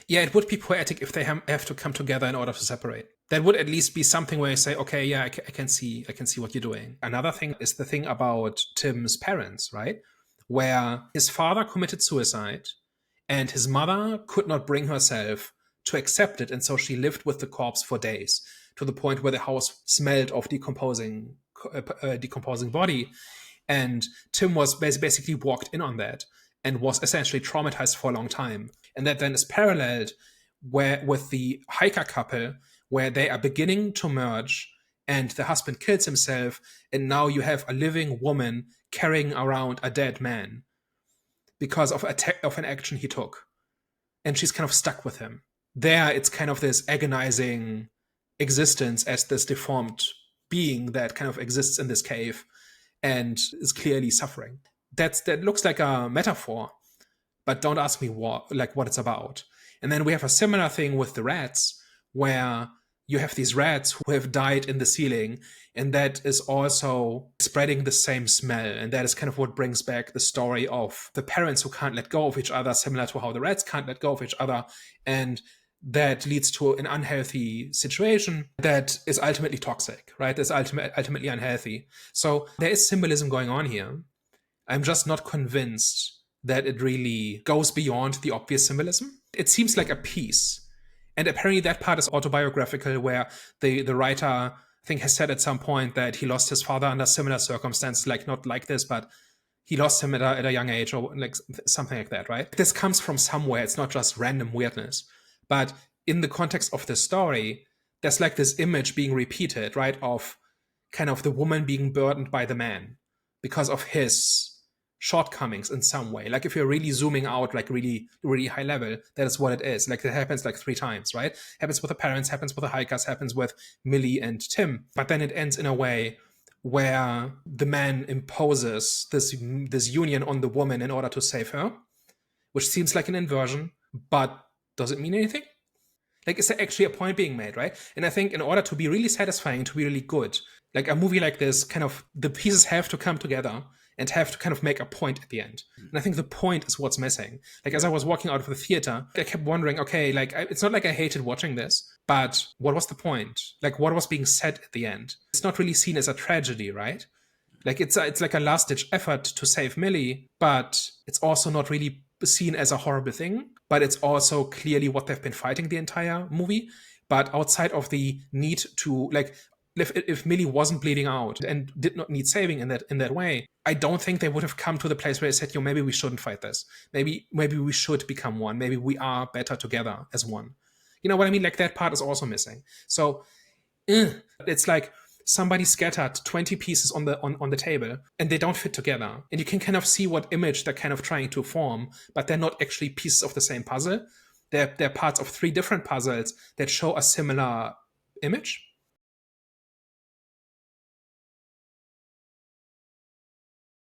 Yeah, it would be poetic if they have to come together in order to separate. That would at least be something where you say, okay, yeah, I can see what you're doing. Another thing is the thing about Tim's parents, right? Where his father committed suicide and his mother could not bring herself to accept it. And so she lived with the corpse for days, to the point where the house smelled of decomposing body. And Tim was basically walked in on that and was essentially traumatized for a long time. And that then is paralleled with the hiker couple, where they are beginning to merge and the husband kills himself. And now you have a living woman carrying around a dead man because of an action he took. And she's kind of stuck with him. There, it's kind of this agonizing existence as this deformed being that kind of exists in this cave and is clearly suffering. That looks like a metaphor, but don't ask me what it's about. And then we have a similar thing with the rats, where you have these rats who have died in the ceiling, and that is also spreading the same smell. And that is kind of what brings back the story of the parents who can't let go of each other, similar to how the rats can't let go of each other. And that leads to an unhealthy situation that is ultimately toxic, right? That's ultimately unhealthy. So there is symbolism going on here. I'm just not convinced that it really goes beyond the obvious symbolism. It seems like a piece. And apparently that part is autobiographical, where the writer, I think, has said at some point that he lost his father under similar circumstances, like not like this, but he lost him at a young age, or like something like that, right? This comes from somewhere. It's not just random weirdness. But in the context of the story, there's like this image being repeated, right, of kind of the woman being burdened by the man because of his shortcomings in some way. Like if you're really zooming out, like really, really high level, that is what it is. Like that happens like 3 times, right? Happens with the parents, happens with the hikers, happens with Millie and Tim. But then it ends in a way where the man imposes this union on the woman in order to save her, which seems like an inversion, but does it mean anything? Like, is there actually a point being made, right? And I think in order to be really satisfying, to be really good, like a movie like this, kind of the pieces have to come together and have to kind of make a point at the end. And I think the point is what's missing. Like, as I was walking out of the theater, I kept wondering, okay, like, it's not like I hated watching this, but what was the point? Like, what was being said at the end? It's not really seen as a tragedy, right? Like, it's like a last-ditch effort to save Millie, but it's also not really seen as a horrible thing, but it's also clearly what they've been fighting the entire movie. But outside of the need to, like, if Millie wasn't bleeding out and did not need saving in that way, I don't think they would have come to the place where they said, maybe we shouldn't fight this. Maybe we should become one. Maybe we are better together as one. You know what I mean? Like, that part is also missing. So it's like somebody scattered 20 pieces on the table and they don't fit together. And you can kind of see what image they're kind of trying to form, but they're not actually pieces of the same puzzle. They're parts of 3 different puzzles that show a similar image.